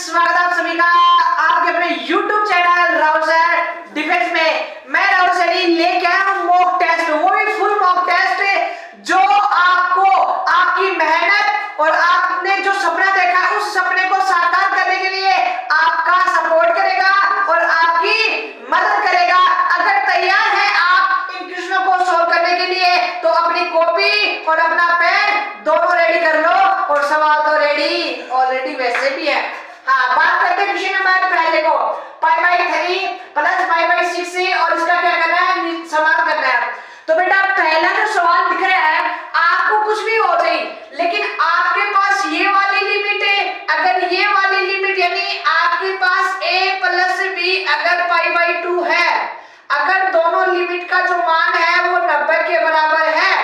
स्वागत है आप सभी का आपके अपने YouTube channel Rahul sir defence में। मैं राहुल सर लेके आया हूँ मॉक टेस्ट, वो भी फुल मॉक टेस्ट जो आपको आपकी मेहनत और आपने जो सपना देखा है उस सपने को साकार करने के लिए आपका सपोर्ट करेगा और आपकी मदद करेगा। अगर तैयार है आप इन क्वेश्चनों को सॉल्व करने के लिए तो अपनी कॉपी और अपना पेन दोनों रेडी कर लो और सवाल तो रेडी ऑलरेडी वैसे भी है। हाँ, बात करते हैं क्वेश्चन नंबर पहले को, π/3 प्लस π/6 से और इसका क्या करना है, सवाल करना है। तो बेटा पहला जो सवाल दिख रहा है आपको कुछ भी हो जाए लेकिन आपके पास ये वाली लिमिट है। अगर ये वाली लिमिट यानी आपके पास a प्लस b अगर π/2 है, अगर दोनों लिमिट का जो मान है वो 90 के बराबर है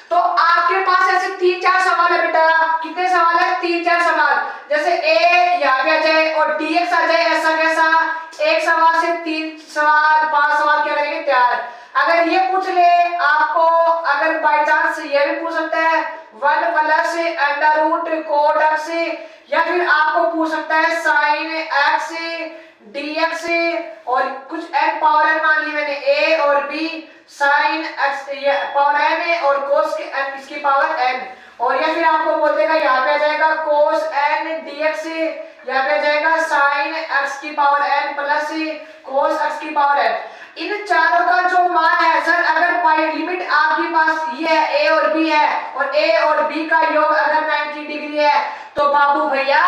तो आपके पास ऐसे 3-4 सवाल है बेटा। कितने सवाल है? 3-4 सवाल। जैसे a यहाँ पे आ जाए और dx आ जाए, ऐसा कैसा? एक सवाल से 3 सवाल 5 सवाल क्या करेंगे तैयार। अगर ये पूछ ले आपको, अगर बाय चांस ये भी पूछ सकता है 1 plus under root cos x, या फिर आपको पूछ सकता है साइन x dx और कुछ n पावर n मान ली मैंने a और b sine x power n और कोस के n इसकी पावर n, और या फिर आपको बोल देगा यहाँ पे आ जाएगा कोस n dx, यहाँ पे आ जाएगा साइन x की power n plus cos x की पावर n। इन चारों का जो मान है सर, अगर पाई लिमिट आपके पास ये है a और b है और a और b का योग अगर 90 डिग्री है तो बाबू भैया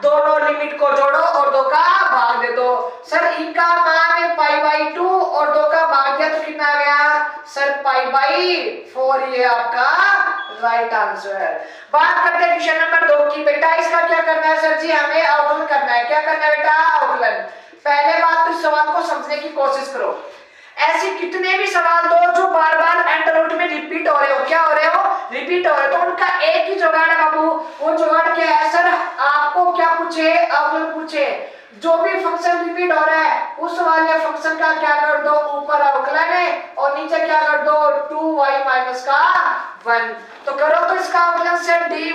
दोनों लिमिट को जोड़ो और 2 का भाग दे दो। सर इनका मान है π/2 और 2 का भाग दिया तो कितना आ गया सर? π/4। ये आपका राइट आंसर है। बात करते हैं क्वेश्चन नंबर 2 की। बेटा इसका क्या करना है सर जी? हमें अवकलन करना है। क्या करना है बेटा? अवकलन। पहले बात तो सवाल को समझने की कोशिश करो। ऐसे कितने भी सवाल दो जो बार बार अंडर रूट में रिपीट हो रहे हो, क्या हो रहे हो? रिपीट हो रहे हो, तो उनका एक ही जुगाड़ है बाबू। वो जुगाड़ क्या है सर? आपको क्या पूछे? अवकलन पूछे। जो भी फंक्शन रिपीट हो रहा है उस वाले फंक्शन का क्या कर दो? ऊपर अवकलन है और नीचे क्या कर दो? 2y माइनस का 1। तो करो तो इसका अवकलन सर dy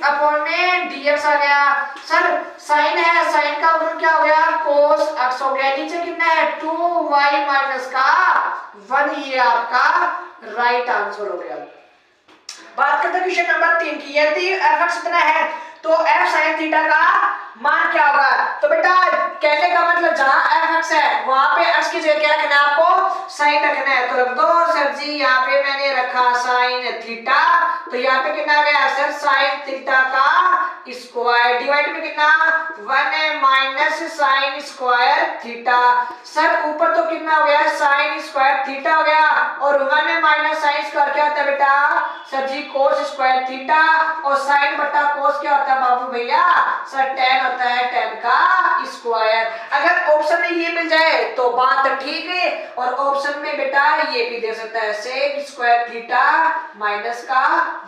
अपॉन में dx आ गया। सर साइन है, साइन का अवकलन क्या हो गया? cos x हो गया। नीचे कितना है? 2y माइनस का 1। ये आपका राइट आंसर हो गया। बात करते हैं क्वेश्चन नंबर 3 की। यदि f(x) इतना है तो f sin थीटा का मान क्या होगा? तो बेटा कहने का मतलब जहां f(x) है वहां पे x की जगह क्या रखना है? आपको साइन रखना है। तो रख दो सर जी, यहाँ पे मैंने रखा साइन थीटा, तो यहाँ पे कितना आ गया सर? साइन थीटा का स्क्वायर डिवाइड में कितना? 1 minus sine square theta. Sir ऊपर तो कितना हो गया? साइन स्क्वायर थीटा हो गया और 1 माइनस साइन स्क्वायर क्या होता है बेटा? सर जी कोस स्क्वायर थीटा, और साइन बटा कोस क्या होता है बाबू भैया? सर tan होता है tan का स्क्वायर। अगर ऑप्शन में ये मिल जाए तो बात ठीक है, और ऑप्शन में बेटा ये भी दे सकता है sec स्क्वायर थीटा माइनस का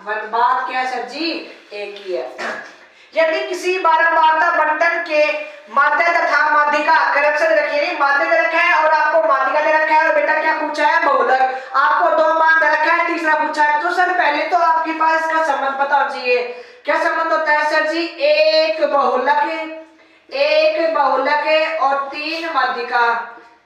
1। बात क्या है सर जी? एक ही है। यदि किसी बारंबारता बंटन के माध्य तथा माध्यिका करेक्शन रखिए, माध्य दे रखा है और आपको माध्यिका दे रखा है, और बेटा क्या पूछा है? बहुलक। आपको 2 मान दे रखा है, तीसरा पूछा है। तो सर पहले तो आपके पास इसका संबंध पता होना चाहिए। क्या संबंध होता है सर जी? एक बहुलक और 3 माध्यिका।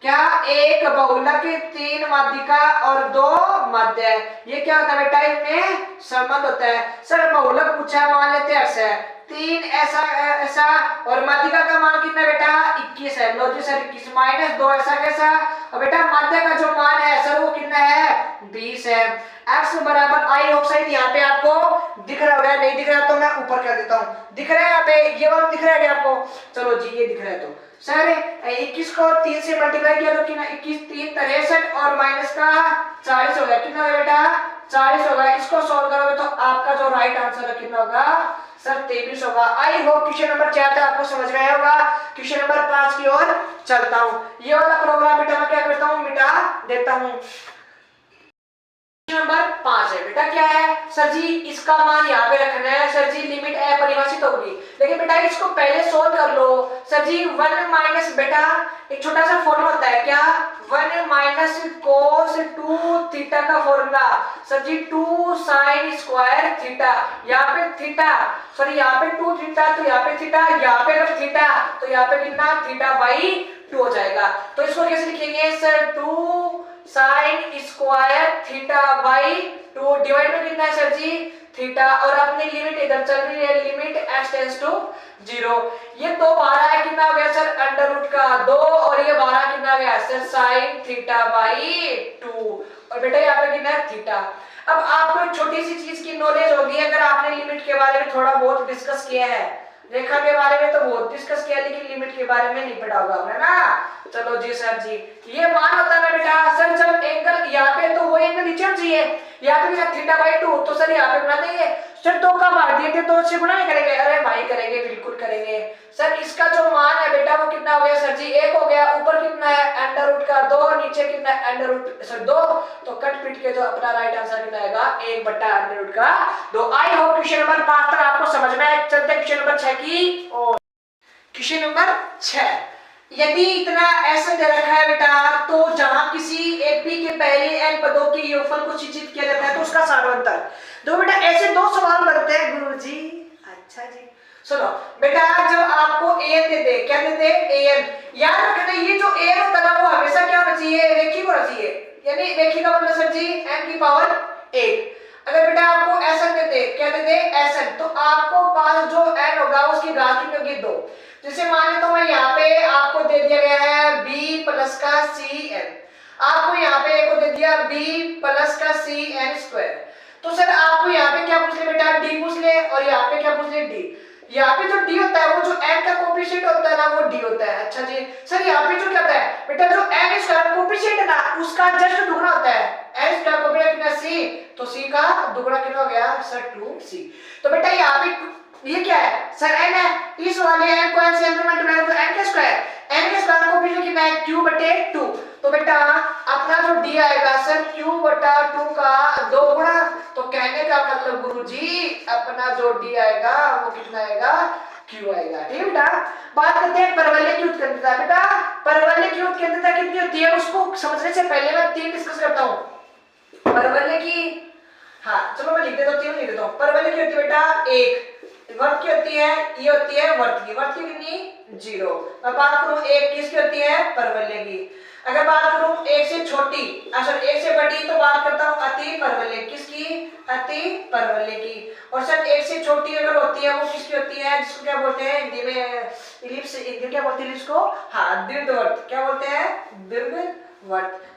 क्या? एक बहुलक 3 माध्यिका और 2 माध्य। ये क्या होता है बेटा? इनमें संबंध होता है। सर बहुलक पूछा है, मान लेते हैं x है, 3 ऐसा ऐसा, और माध्यिका का मान कितना बेटा? 21 है। लो जी सर 21 माइनस 2 ऐसा कैसा, और बेटा माध्य का जो मान है सर वो कितना है? 20 है। x बराबर आई होप शायद यहाँ पे आपको दिख रहा होगा, नहीं दिख रहा तो मैं ऊपर कर देता हूँ। दिख रहा है यहाँ पे? ये वाला दिख रहा है क्या आपको? चलो जी ये दिख रहा है। तो सर 21 को 3 से मल्टीप्लाई किया तो कितना? 21 3 63 और माइनस का 40 हो गया। कितना होगा बेटा? 40 होगा। इसको सॉल्व करोगे तो आपका जो राइट आंसर है कितना होगा सर? 23 होगा। आई होप क्वेश्चन नंबर 4 तक आपको समझ में आया होगा। क्वेश्चन नंबर 5 की ओर चलता हूँ। ये वाला प्रोग्राम बेटा मैं क्या करता हूँ? मिटा देता हूँ। नंबर 5 है बेटा, क्या है सर जी, इसका मान यहाँ पे रखना है सर जी, लिमिट अपरिभाषित होगी, लेकिन बेटा इसको पहले सोल्व कर लो सर जी। 1 माइनस बेटा एक छोटा सा फॉर्मूला होता है, क्या 1 माइनस कोस 2 थीटा का फॉर्मूला सर जी, 2 साइन स्क्वायर थीटा, यहाँ पे थीटा सॉरी यहाँ पे 2 थीटा, तो यहाँ पे थीटा, यहाँ पे अगर थीटा तो यहाँ पे कितना थीटा बाई 2 हो जाएगा। तो इसको कैसे लिखेंगे sir, 2 sine square theta by 2 divide में कितना है सर जी, थीटा, और अपनी लिमिट इधर चल रही है, लिमिट x टेंड्स टू 0। ये 2 12 है, कितना हो गया सर अंडर रूट का 2, और ये 12 कितना हो गया सर साइन थीटा बाई 2, और बेटा यहाँ पे कितना है थीटा। अब आपको एक छोटी सी चीज की नॉलेज होगी, अगर आपने लिमिट के बारे में थोड़ा बहुत डिस्कस किया है, रेखा के बारे में तो बहुत डिस्कस किया, लेकिन लिमिट के बारे में नहीं पढ़ा होगा है ना। चलो जी सर जी, ये मान होता है ना बेटा सर, जब एंगल यहाँ पे तो वो एंगल नीचे होना चाहिए, यहाँ पे थीटा बाई 2, तो सर यहाँ पे बना देंगे सर, 2 का भाग दिए थे 2 से गुणा नहीं करेंगे, अरे भाई करेंगे, बिल्कुल करेंगे सर। इसका जो मान है बेटा वो कितना हो गया सर जी, 1 हो गया, ऊपर कितना है अंडर रूट का 2, नीचे कितना है अंडर रूट सर 2, तो कट पीट के जो अपना राइट आंसर कितना आएगा 1 बटा अंडर रूट का 2। आई होप क्वेश्चन नंबर 5 तक आपको समझ में आया। चलते हैं क्वेश्चन नंबर 6 की ओर। क्वेश्चन नंबर 6, यदि इतना ऐसा दे रखा है बेटा, तो जहां किसी एक पी के पहले n पदों के योगफल को सूचित किया जाता है तो उसका सारवंतर। दो बेटा ऐसे 2 सवाल बनते हैं गुरुजी। अच्छा जी सुनो बेटा, जब आपको an दे दे, क्या दे दे an, याद रखना ये जो an होता है वो हमेशा क्या होना चाहिए, रेखिक होना चाहिए, यानी रेखिक का मतलब सर जी n की पावर 1। अगर बेटा आपको Sn दे दे, क्या दे दे Sn, तो आपको पास जो n होगा उसकी घात कितनी होगी 2। जैसे मान लो तो मैं यहाँ पे आपको दे दिया गया है b प्लस का cn, आपको यहाँ पे को दे दिया b प्लस का cn स्क्वायर, तो सर आपको यहाँ पे क्या पूछ ले बेटा d पूछ ले, और यहाँ पे क्या पूछ ले d। यहाँ पे जो d होता है वो जो n का कोएफिशिएंट होता है ना वो d होता है। अच्छा जी सर, यहाँ पे जो क्या होता है बेटा, जो n स्क्वायर कोएफिशिएंट है ना उसका जस्ट दुगना होता है, n स्क्वायर कोएफिशिएंट कितना c, तो c का दुगना कितना हो गया सर 2c। तो बेटा यहाँ पे ये क्या है सर n है, इस वाले n को n से अंदर मल्टीप्लाई तो n का स्क्वायर कोएफिशिएंट कितना है q बटे 2, तो बेटा अपना जो d आएगा सर q बटा 2 का 2 गुणा, तो कहने का मतलब गुरुजी अपना जो d आएगा वो कितना आएगा q आएगा। ठीक है बेटा, बात करते हैं परवलय की उत्केंद्रता। बेटा परवलय की उत्केंद्रता कितनी होती है उसको समझने से पहले मैं 3 डिस्कस करता हूँ परवलय की। हाँ चलो मैं लिख देता हूँ, 3 लिख देता हूँ। परवलय की होती है बेटा 1, वर्त की होती है, ये होती है वर्त की कितनी 0। मैं बात करूं 1 किसकी होती है परवलय की। अगर बात करूं 1 से छोटी, सर 1 से बड़ी, तो बात करता हूं अति परवलय, किसकी अति परवलय की। और सर 1 से छोटी अगर होती है वो किसकी होती है, जिसको क्या बोलते हैं हिंदी में इलिप्स, हिंदी क्या बोलते हैं इसको, हाँ दीर्घवृत्त, क्या बोलते हैं दीर्घवृत्त।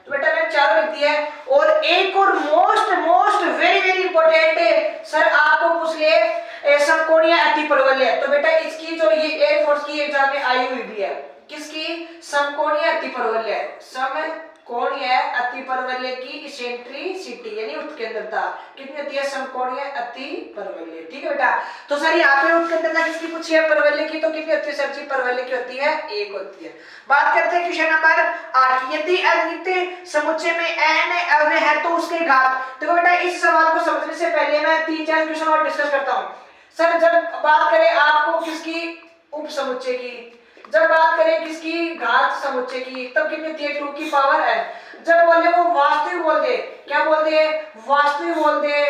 तो बेटा मैंने 4 लिख दिया है। और एक और most very very important sir आपको पूछ ले समकोणीय अति परवलय, तो बेटा इसकी जो ये एयरफोर्स की एग्जाम में आई हुई भी है, किसकी समकोणीय अति परवलय, समकोणीय अति परवलय की इसेंट्रिसिटी यानी उत्केंद्रता कितनी होती है समकोणीय अति परवलय। ठीक है बेटा, तो सर यहाँ पे उत्केंद्रता किसकी पूछी है परवलय की, तो कितनी होती है सर जी परवलय की होती है 1 होती है। बात करते हैं क्वेश्चन नंबर 8, यदि अद्वितीय समुच्चय में n अवयव है तो उसके घात। देखो बेटा इस सवाल को समझने से पहले मैं 3-4 क्वेश्चन और डिस्कस करता हूँ। सर जब बात करें आपको किसकी उप समुच्चय की, जब बात करें किसकी घात समुच्चय की, तब कितनी होती है 2 की पावर n। जब बोले वो वास्तविक बोल दे, क्या बोल दे वास्तविक बोल दे,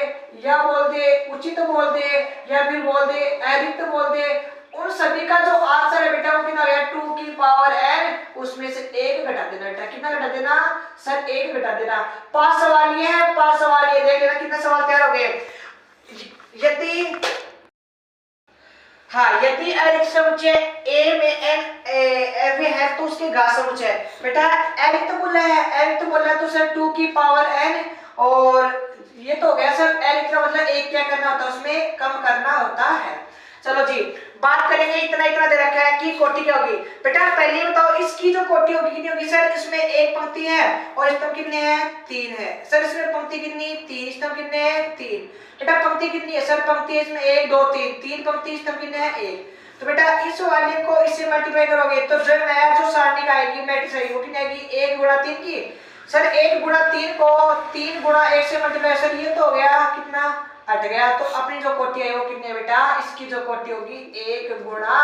या बोल दे उचित बोल दे, या फिर बोल दे अरिक्त बोल दे, उन सभी का जो आंसर है बेटा वो कितना है 2 की पावर n, उसमें से 1 घटा देना बेटा। कितना घटा देना सर 1 घटा देना। 5 सवाल ये है, 5 सवाल ये, देख लेना कितने सवाल तैयार हो गए। यदि हाँ यदि अरिक्त समुच्चय A में n अवयव है तो उसके घात समुच्चय बेटा अरिक्त बोला है तो सर 2 की पावर n, और ये तो हो गया सर अरिक्त का मतलब 1 क्या करना होता है उसमें कम करना होता है। चलो जी बात करेंगे, इतना दे रखा है कि कोटि क्या होगी। बेटा पहले बताओ इसकी जो कोटि होगी कितनी होगी सर, इसमें 1 पंक्ति है और स्तंभ कितने हैं 3 है। सर इसमें पंक्ति कितनी 3, स्तंभ कितने हैं 3। बेटा पंक्ति कितनी है सर, पंक्ति इसमें 1 2 3 पंक्ति, स्तंभ कितने हैं 1। तो बेटा इस वाले को इससे मल्टीप्लाई करोगे तो जो नया जो सारणी आएगी मैट्रिक्स आएगी वो कितनी आएगी 1 गुणा 3 की। सर 1 गुणा 3 को 3 गुणा 1 से मल्टीप्लाई, सर ये तो हो गया कितना, हट गया। तो अपनी जो कोटि है वो कितनी है बेटा, इसकी जो कोटि होगी 1 गुणा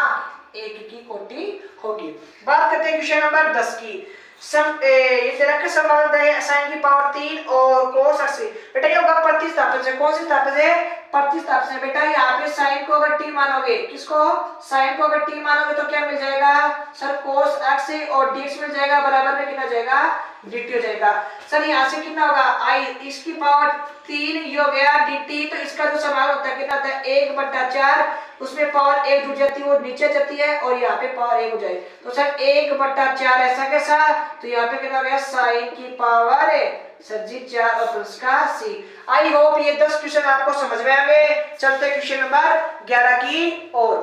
1 की कोटि होगी। बात करते हैं क्वेश्चन नंबर 10 की। ये दे रखा समाधान है sin की पावर 3 और cos 80। बेटा क्या होगा, प्रतिस्थापन से। कौन सी स्थापन से, प्रतिस्थापन से। बेटा यहाँ पे sin को अगर t मानोगे, किसको, sin को अगर t मानोगे तो क्या मिल जाएगा सर, cos x और dx मिल जाएगा, बराबर में कितना जाएगा, dt हो जाएगा। सर यहाँ से कितना होगा, i इसकी पावर 3 ये हो गया dt, तो इसका जो समाधान होता है कितना होता है 1/4, उसमें पावर 1 जुड़ जाती है, वो नीचे जाती है और यहाँ पे पावर 1 हो जाए, तो सर 1/4 ऐसा कैसा, तो यहाँ पे कितना हो गया sin की पावर सर जी 4 और प्लस का c। आई होप ये 10 क्वेश्चन आपको समझ में आ गए। चलते क्वेश्चन नंबर 11 की ओर।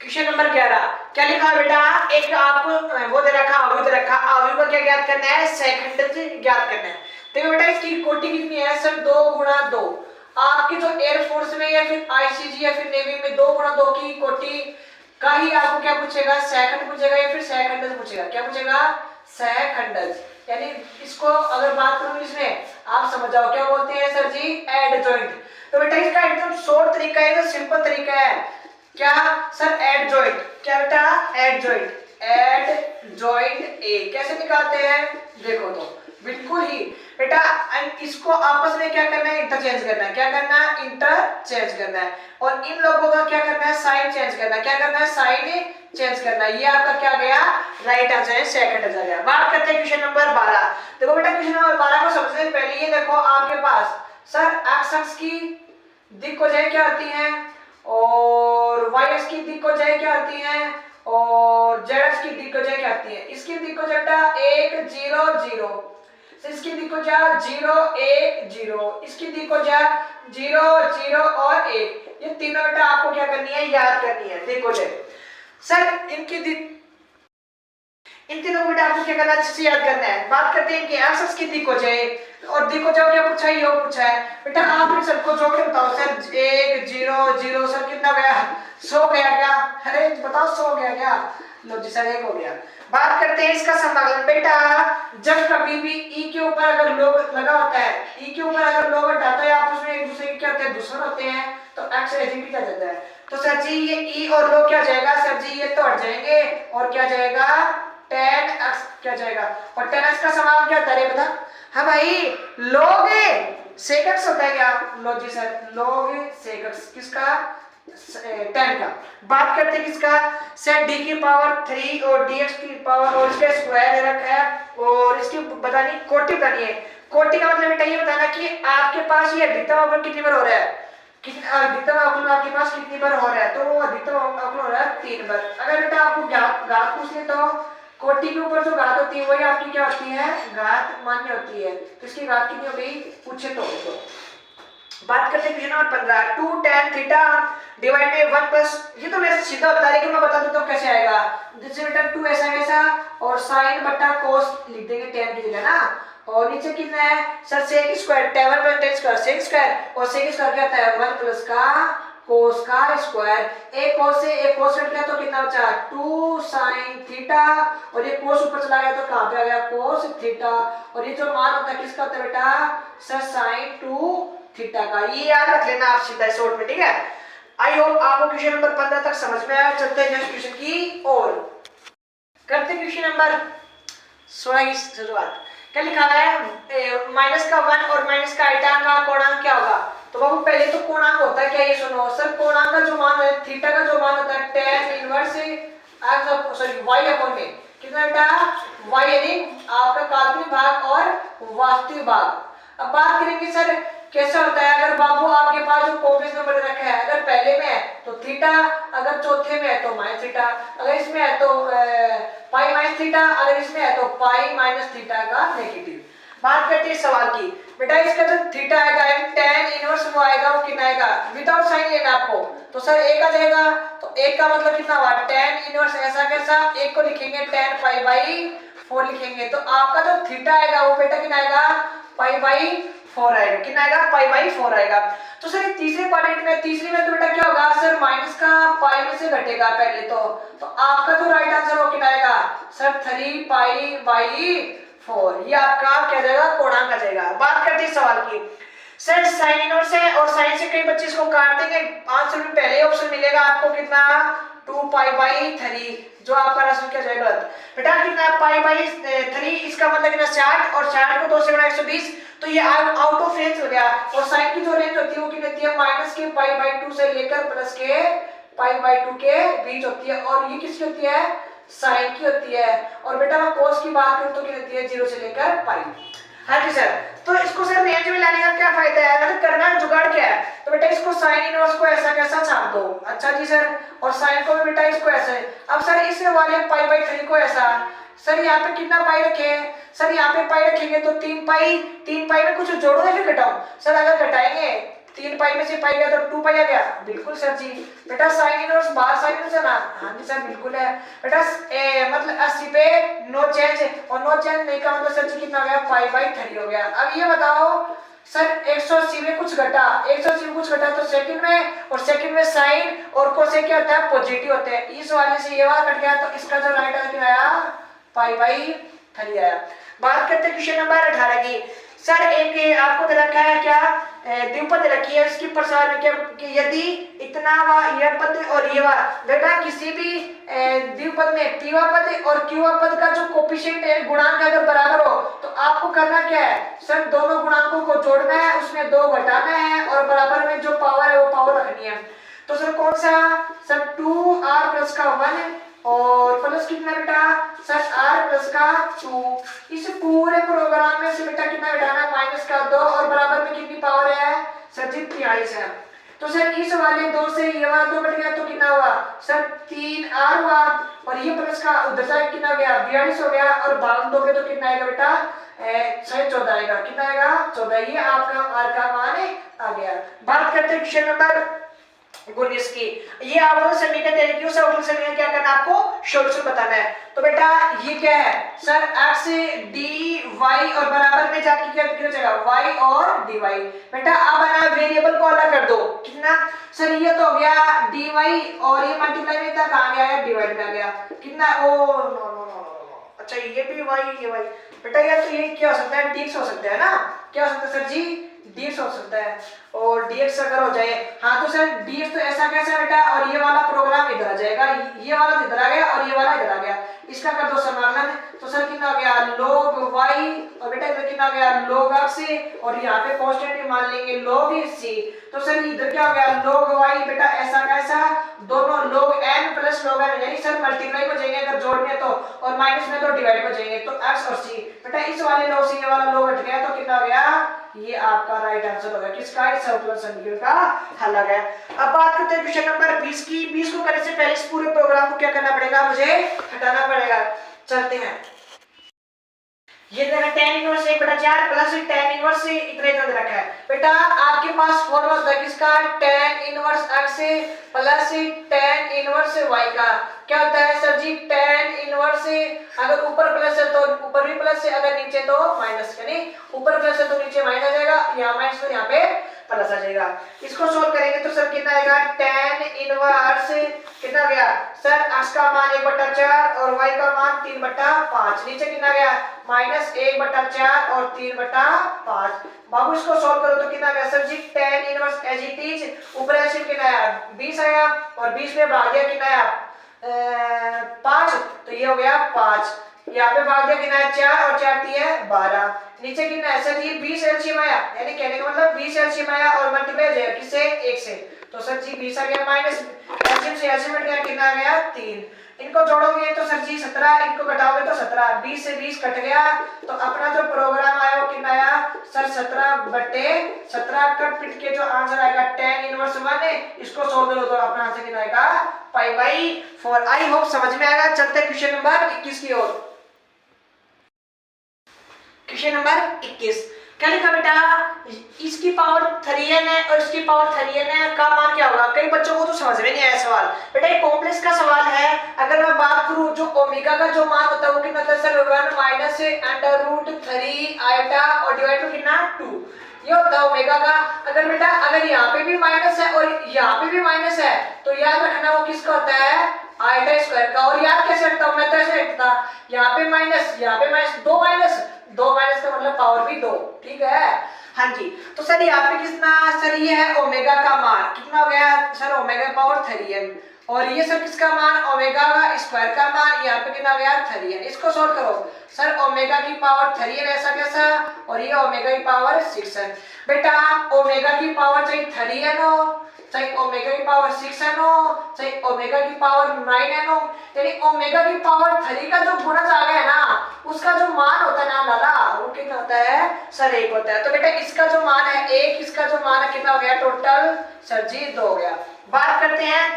क्वेश्चन नंबर 11 क्या लिखा है बेटा, एक आपको वो दे रखा, अवयव दे रखा, अवयव को क्या ज्ञात करना है, सेकंड से ज्ञात करना है। देखो बेटा इसकी कोटि कितनी है सर, 2 गुणा 2। आपके जो एयरफोर्स में या फिर आईसीजी या फिर नेवी में 2 गुणा 2 की कोटि का ही आपको क्या पूछेगा, सेकंड पूछेगा या फिर सेकंड पूछेगा, क्या पूछेगा, सेकंड। यानी इसको अगर बात करूं इसमें आप समझ जाओ क्या बोलते हैं सर जी, एडजॉइंट। तो बेटा इसका एकदम शॉर्ट तरीका है, तो सिंपल तरीका है, क्या सर, एडजॉइंट। क्या बेटा, एडजॉइंट, एडजॉइंट ए कैसे निकालते हैं, देखो तो बिल्कुल ही बेटा इसको आपस में क्या करना है, इंटरचेंज करना है। क्या करना है, इंटरचेंज करना है। और इन लोगों का क्या करना है, साइन चेंज करना है। क्या करना है, साइन चेंज करना है। ये आपका क्या गया, राइट आंसर है, सेकंड आंसर गया। बात करते हैं क्वेश्चन नंबर 12। देखो बेटा क्वेश्चन नंबर 12 को सबसे पहले ये देखो, आपके पास सर एक्स अक्ष की दिक् को जाए क्या आती है और वाई अक्ष की दिक् को जाए क्या आती है और जेड अक्ष की दिक् को जाए क्या आती है। इसकी दिक् को बेटा 1 0 0, इसकी दिक् को जा 0 1 0, इसकी दिक् को जा 0 0 और 1। ये तीनों बेटा आपको क्या करनी है, याद करनी है। देखो ले सर इनकी इन तीनों को बेटा आपको क्या करना है, अच्छे से याद करना है। बात करते हैं कि एक्स की दिक् को जाए और दिक् को जाओ क्या पूछा है, योग पूछा है। बेटा आप इन सबको जोड़ के बताओ सर, 1 0 0 सर कितना गया, 100 गया क्या, अरे बताओ 100 गया क्या, लो जी सर 1 हो गया। बात करते हैं इसका समाकलन। बेटा जब कभी भी ई के ऊपर अगर लोग लगा होता है, ई के ऊपर अगर लोग हटाता है आप उसमें एक दूसरे के क्या होते हैं, दुश्मन होते हैं, तो एक्स एजिटी क्या जाता है। तो सर जी ये ई और लोग क्या जाएगा, सर जी ये तो हट जाएंगे और क्या जाएगा, tan x क्या जाएगा। और tan x का समाकलन क्या होता है बता, हाँ भाई log sec x होता है क्या, लो जी सर log sec x किसका, tan का। बात करते हैं किसका, सर d की पावर 3 और dx की पावर और इसका स्क्वायर दे रखा है और इसकी बतानी कोटि बतानी है। कोटि का मतलब बेटा ये बताना कि आपके पास ये अधिकतम अवकलन कितनी बार हो रहा है, अधिकतम अवकलन आपके पास कितनी बार हो रहा है, तो वो अधिकतम अवकलन हो रहा है 3 बार। अगर बेटा आपको घात पूछ ले तो कोटि के ऊपर जो घात होती है वही आपकी क्या होती है, घात मान्य होती है। तो इसकी घात कितनी हो गई पूछे तो। बात करते हैं question number 15, 2 tan theta divide में 1 प्लस, ये तो वैसे सीधा होता है लेकिन मैं बता दूं तो कैसे आएगा। जैसे बेटा 2 ऐसा कैसा और sin बटा cos लिख देंगे tan की जगह ना, और नीचे कितना है sir sec square, 7 plus tan square sec square, और sec स्क्वायर क्या होता है 1 प्लस का cos का स्क्वायर। एक cos से एक cos कट गया तो कितना बचा 2 sin थीटा, और ये cos ऊपर चला गया तो कहां पे आ गया cos थीटा, और ये जो मान होता है किसका होता है बेटा सर sin 2 थीटा का। ये याद रख लेना आप सीधा शॉर्ट में, ठीक है। आई होप आपको क्वेश्चन नंबर 15 तक समझ में आया। चलते हैं नेक्स्ट क्वेश्चन की ओर, करते हैं क्वेश्चन नंबर 16 की शुरुआत। क्या लिखा है, माइनस का 1 और माइनस का आइटा का कोणांक क्या होगा। तो बाबू पहले तो कोणांक होता है क्या, ये सुनो सर, कोणांक का जो मान है थीटा का जो मान होता है tan inverse x sorry y upon में कितना बेटा y, यानी आपका काल्पनिक भाग और वास्तविक भाग। अब बात करेंगे सर कैसा होता है, अगर बाबू आपके पास जो कॉम्प्लेक्स नंबर रखा है, अगर पहले में है तो थीटा, अगर चौथे में है तो माइनस थीटा, अगर इसमें है तो पाई माइनस थीटा, अगर इसमें है तो पाई माइनस थीटा का नेगेटिव। बात करते हैं सवाल की। बेटा इसका जो थीटा आएगा tan इनवर्स वो आएगा, वो कितना आएगा विदाउट साइन लेना आपको, तो सर एक आ जाएगा, तो एक का मतलब कितना हुआ tan इनवर्स ऐसा कैसा, एक को लिखेंगे tan पाई बाई 4 लिखेंगे, तो आपका जो थीटा आएगा वो बेटा कितना आएगा पाई बाई 4 आएगा, कितना आएगा पाई बाई 4 आएगा। तो सर तीसरे क्वाड्रेंट में, तीसरी में तो बेटा क्या होगा सर माइनस का पाई में से घटेगा पहले तो आपका जो राइट आंसर वो कितना आएगा सर 3 पाई बाई 4। ये आपका क्या जाएगा, कोणांक आ जाएगा। बात करते हैं सवाल की। सर साइन इनवर्स है और साइन से कई बच्चे इसको काट देंगे, आंसर में पहले ऑप्शन मिलेगा आपको कितना, 2π/3, जो आपका राशि क्या जाएगा गलत। बेटा कितना π/3, इसका मतलब कितना 60, और 60 को 2 से गुणा 120, तो ये आउट ऑफ रेंज हो गया। और साइन की जो रेंज होती है वो कितनी होती है, माइनस के π/2 से लेकर प्लस के π/2 के बीच होती है, और ये किसकी होती है, साइन की होती है। और बेटा मैं cos की बात करूं तो क्या होती है, 0 से लेकर पाई। हाँ जी सर, तो इसको सर रेंज में लाने का क्या फायदा है, अगर करना जुगाड़ क्या है, तो बेटा इसको साइन इनवर्स को ऐसा कैसा छाप दो। अच्छा जी सर, और साइन को भी बेटा इसको ऐसे। अब सर इस वाले π/3 को ऐसा, सर यहाँ पे कितना पाई रखे, सर यहाँ पे पाई रखेंगे तो 3π में कुछ जोड़ो या फिर घटाओ, सर अगर घटाएंगे 3π में से पाई गया तो 2π आ गया। बिल्कुल सर जी। बेटा साइन इनवर्स बाहर साइन इनवर्स है ना, हाँ जी सर बिल्कुल है। बेटा मतलब 80 पे नो चेंज, और नो चेंज नहीं का मतलब सर जी कितना हो गया, π/3 हो गया। अब ये बताओ सर 180 में कुछ घटा, 180 में कुछ घटा तो सेकंड में, और सेकंड में साइन और कोसेक क्या होता है, पॉजिटिव होते हैं। इस वाले से ये वाला कट गया तो इसका जो राइट आंसर आया π/3 आया। बात करते हैं क्वेश्चन नंबर 18 की। सर एक आपको दे रखा है क्या, द्विपद रखी है, इसकी प्रसार में क्या कि यदि इतना व यह पद और ये बेटा किसी भी द्विपद में पीवा पद और क्यूवा पद का जो कोफिशिएंट है, गुणांक अगर बराबर हो तो आपको करना क्या है, सर दोनों गुणांकों को जोड़ना है, उसमें 2 घटाना है और बराबर में जो पावर है वो पावर रखनी है। तो सर कौन सा, सर 2r प्लस का 1 और प्लस कितना बेटा, सर r प्लस का 2। इस पूरे प्रोग्राम में से बेटा कितना घटाना, माइनस का 2, और बराबर में कितनी पावर है, सर जी 43 है। तो सर इस वाले 2 से ये वाला 2 कट गया तो कितना हुआ, सर 3r हुआ, और ये प्लस का उधर से कितना हो गया, 42 हो गया, और बावन दोगे तो कितना आएगा बेटा, 14 आएगा। कितना आएगा, 14। ये आपका r का मान आ गया। बात करते हैं क्वेश्चन नंबर 19 की। ये अवकल समीकरण दे रखी है, उस अवकल समीकरण क्या करना है, आपको सॉल्यूशन बताना है। तो बेटा ये क्या है, सर x dy और बराबर में जाके क्या हो जाएगा, y और dy। बेटा अब ना वेरिएबल को अलग कर दो, कितना, सर ये तो हो गया dy और ये मल्टीप्लाई में था कहां गया है, डिवाइड में आ गया। कितना, ओ नो नो नो, अच्छा ये भी y ये y। बेटा यार तो ये क्या हो सकता है, dx हो सकता है ना, क्या हो सकता है सर जी, dx हो सकता है। और dx अगर हो जाए, हाँ तो सर dx तो ऐसा कैसा बेटा, और ये वाला प्रोग्राम इधर आ जाएगा, ये वाला इधर आ गया और ये वाला इधर आ गया, इसका कर दो समाकलन। तो सर कितना हो गया, log y, और बेटा इधर कितना हो गया, log x, और यहाँ पे कांस्टेंट मान लेंगे log c। तो सर इधर क्या हो गया, log y, बेटा ऐसा कैसा, दोनों log n plus log n, यानी सर मल्टीप्लाई हो जाएंगे अगर जोड़ में तो, और माइनस में तो डिवाइड हो जाएंगे, तो x और c। बेटा इस वाले log c ये वाला log हट गया तो कितना हो गया, ये आपका राइट आंसर होगा किसका, इस अवकलन समीकरण का हल आ गया। अब बात करते हैं क्वेश्चन नंबर 20 की। 20 को करने से पहले इस पूरे प्रोग्राम को क्या करना पड़ेगा, मुझे हटाना पड़ेगा। चलते हैं, ये देखा tan inverse 1/4 plus tan inverse से इतना इतना रखा है। बेटा आपके पास फॉर्मूला होता है किसका, tan inverse x plus tan inverse y का। क्या होता है सर जी, tan इनवर्स अगर ऊपर प्लस है तो ऊपर भी प्लस है, अगर नीचे तो माइनस, यानी ऊपर प्लस है तो नीचे माइनस आ जाएगा, यहाँ माइनस तो यहाँ पे प्लस आ जाएगा। इसको सोल्व करेंगे तो सर कितना आएगा, tan इनवर्स कितना गया, सर x का मान 1/4 और y का मान 3/5, नीचे कितना गया, माइनस 1/4 और 3/5। बाबू इसको सोल्व करो तो कितना गया, sir ji tan inverse as it is, ऊपर एलसीएम कितना आया, 20 आया, और 20 में भाग दिया कितना आया, 5, तो ये हो गया 5। यहाँ पे भाग दिया कितना है, 4, और 4 3 है 12। नीचे कितना है सर जी, 20 एलसीएम आया, यानी कहने का मतलब 20 एलसीएम आया और मल्टीप्लाई हो जाएगा किससे, 1 से, तो सर जी 20 आ गया, माइनस एलसीएम से एलसीएम हट गया, कितना आ गया 3। इनको जोड़ोगे तो सर जी 17, इनको घटाओगे तो 17, 20 से 20 कट गया, तो अपना जो प्रोग्राम आया वो कितना आया, सर 17/17 कट पिट के जो आंसर आएगा tan इनवर्स 1, इसको सोल्व करो तो अपना आंसर कितना आएगा, π/4। आई होप समझ में आएगा। चलते हैं क्वेश्चन नंबर 21 की ओर। क्वेश्चन नंबर 21 क्या लिखा बेटा, इसकी पावर 3n है और इसकी पावर 3n है का मान क्या होगा। कई बच्चों को तो समझ में नहीं आया सवाल, बेटा ये कॉम्प्लेक्स का सवाल है। अगर मैं बात करूं जो ओमेगा का जो मान होता है वो कितना होता है सर, 1 माइनस √3 आयटा और डिवाइड टू कितना 2, ये होता है ओमेगा का। अगर बेटा अगर यहाँ पे भी माइनस है और यहाँ पे भी माइनस है तो याद रखना वो किसका होता है, आयटा स्क्वायर का। और याद कैसे रखता हूँ मैं, तो ऐसे रखता, यहाँ पे माइनस, यहाँ पे माइनस, 2 माइनस 2 माइनस का मतलब पावर भी 2, ठीक है। हाँ जी, तो सर यहाँ पे कितना, सर ये है ओमेगा का मान कितना हो गया सर, ओमेगा पावर 3n, और ये सर किसका मान, ओमेगा का स्क्वायर का मान यहाँ पे कितना हो गया 3n। इसको सॉल्व करो सर, ओमेगा की पावर 3n ऐसा कैसा, और ये ओमेगा की पावर 6n। बेटा ओमेगा की पावर चाहे 3n हो, चाहे ओमेगा की पावर 6n हो, चाहे ओमेगा की पावर 9n हो, यानी ओमेगा की पावर 3 का जो गुणज आ गया है ना, उसका जो मान होता है ना लाला, वो कितना होता है सर 1 होता है। तो बेटा इसका जो मान है 1, इसका जो मान है कितना हो गया टोटल सर जी 2 हो गया। बात करते हैं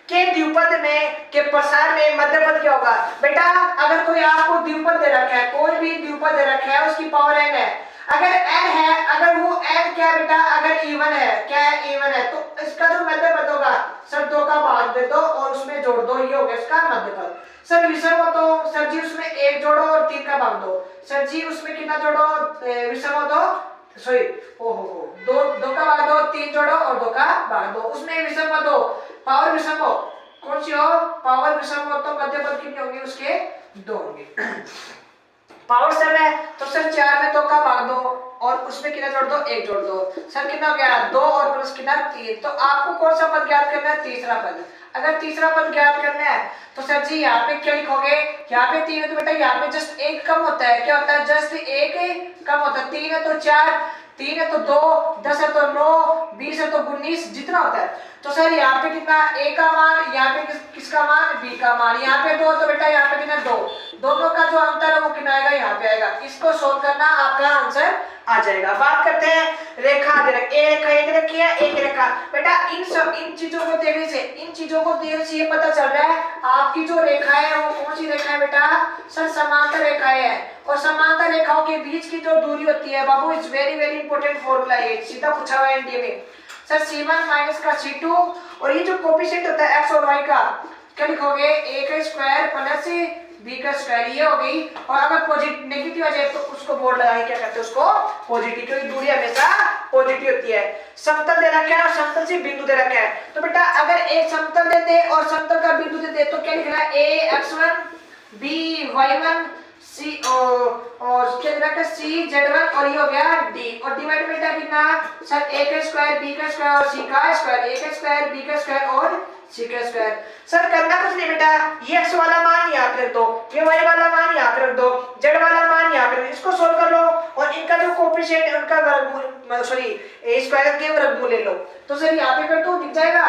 के द्विपद में के प्रसार में मध्यपद क्या होगा। बेटा अगर कोई आपको द्विपद दे रखा है, कोई भी द्विपद दे रखा है, उसकी पावर n है, अगर n है, अगर वो n क्या है बेटा, अगर इवन है, क्या है इवन है, तो इसका जो मध्यपद होगा सर 2 का भाग दे दो और उसमें जोड़ दो, ये हो गया इसका मध्यपद। सर विषम हो तो सर जी उसमें 1 जोड़ो और 3 का भाग दो, सर जी उसमें कितना जोड़ो, विषम हो तो सॉरी ओहो 2 का भाग दो, 3 जोड़ो और 2 का भाग दो, उसमें विषम हो दो, पावर विषम हो, कौन सी हो, पावर विषम हो तो मध्यपद कितने होंगे उसके 2 होंगे। पावर सम है तो सर 4 में 2 का भाग दो और उसमें कितना जोड़ दो, 1 जोड़ दो, सर कितना हो गया 2 और प्लस कितना 3। तो आपको कौन सा पद ज्ञात करना है, तीसरा पद। अगर तीसरा पद ज्ञात करना है तो सर जी यहाँ पे क्या लिखोगे, यहाँ पे 3 है तो बेटा यहाँ पे जस्ट 1 कम होता है, क्या होता है जस्ट 1 कम होता है, 3 है तो 4, 3 है तो 2, 10 है तो 9, 20 है तो 19 जितना होता है। तो सर यहाँ पे कितना a का मान, यहाँ पे किसका मान b का मान, यहाँ पे 2 तो बेटा यहाँ पे कितना 2, दोनों का जो अंतर है वो कितना आएगा यहाँ पे आएगा। इसको सोल्व करना आपका आंसर आ जाएगा। बात करते हैं रेखा दे रखी, एक रेखा एक रखी है, एक रेखा। बेटा इन चीजों को देखने से, इन चीजों को देखने से ये पता चल रहा है आपकी जो रेखा है वो कौन सी रेखा है बेटा, सर समांतर रेखाएं है, और समांतर रेखाओं के बीच की जो दूरी होती है बाबू is very very important formula है, सीधा पूछा हुआ है एनडीए में सर C1 माइनस का C2, और ये जो कोफिशिएंट होता है x और y का क्या लिखोगे, a का स्क्वायर प्लस b का स्क्वायर, ये हो गई। और अगर पॉजिटिव नेगेटिव आ जाए तो उसको बोर्ड लगा के क्या करते हैं उसको पॉजिटिव, क्योंकि दूरी हमेशा पॉजिटिव होती है। समतल दे रखा है और समतल से बिंदु दे रखा है, तो बेटा अगर एक समतल देते और समतल का बिंदु देते तो क्या लिखना है a x1 b y1 C और क्या रखा C Z1 और ये हो गया D, और डिवाइड बेटा कितना सर a का स्क्वायर b का स्क्वायर और c का स्क्वायर, a का स्क्वायर b का स्क्वायर और c का स्क्वायर। सर करना कुछ नहीं बेटा, ये x वाला मान यहाँ पे रख दो, ये y वाला मान यहाँ पे रख दो, z वाला मान यहाँ पे, इसको सोल्व कर लो और इनका जो कोफिशिएंट है उनका वर्गमूल सॉरी a स्क्वायर के वर्गमूल ले लो। तो सर यहाँ पे कर दो, दिख जाएगा,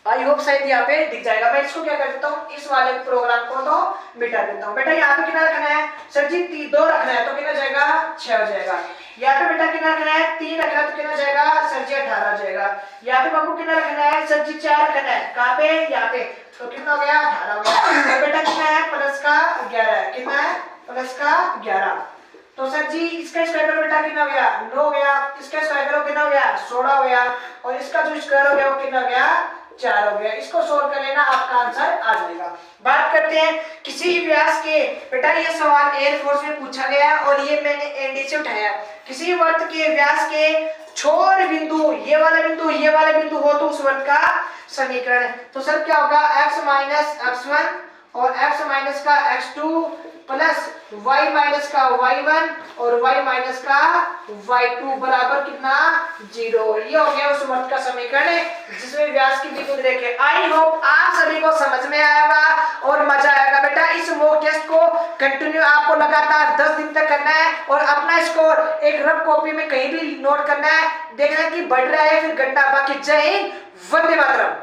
आई होप शायद यहाँ पे दिख जाएगा। मैं इसको क्या कर देता हूँ, इस वाले प्रोग्राम को तो मिटा देता हूँ। बेटा यहाँ पे कितना रखना है सर जी 2 रखना है तो कितना जाएगा 6 हो जाएगा। यहाँ पे बेटा कितना रखना है 3 रखना है तो कितना जाएगा सर जी 18 हो जाएगा। यहाँ पे बाबू कितना रखना है सर जी 4 रखना है, कहाँ पे यहाँ पे, तो कितना हो गया 18 हो गया। तो बेटा कितना है प्लस का 11, कितना है प्लस का 11। तो सर जी इसका स्क्वायर करो बेटा कितना हो गया 9 हो गया, इसका स्क्वायर करो कितना हो गया 16 हो गया, और इसका जो स्क्वायर हो गया वो कितना हो गया 4 हो गया। इसको सोल्व कर लेना, आपका आंसर आ जाएगा। बात करते हैं किसी व्यास के, बेटा ये सवाल एयरफोर्स में पूछा गया और ये मैंने एनडी से उठाया। किसी वर्त के व्यास के छोर बिंदु, ये वाला बिंदु ये वाला बिंदु हो तो उस वर्त का समीकरण है। तो सर क्या होगा x माइनस x1 और x माइनस का x2 प्लस y माइनस का y1 और y माइनस का y2 बराबर कितना 0। ये हो गया उस वर्त का समीकरण जिसमें व्यास की बिंदु रेखे। आई होप आप सभी को समझ में आया होगा और मजा आएगा। बेटा इस मॉक टेस्ट को कंटिन्यू आपको लगातार 10 दिन तक करना है और अपना स्कोर एक रफ कॉपी में कहीं भी नोट करना है, देखना कि बढ़ रहा है फिर घटना। बाकी जय हिंद, वंदे मातरम।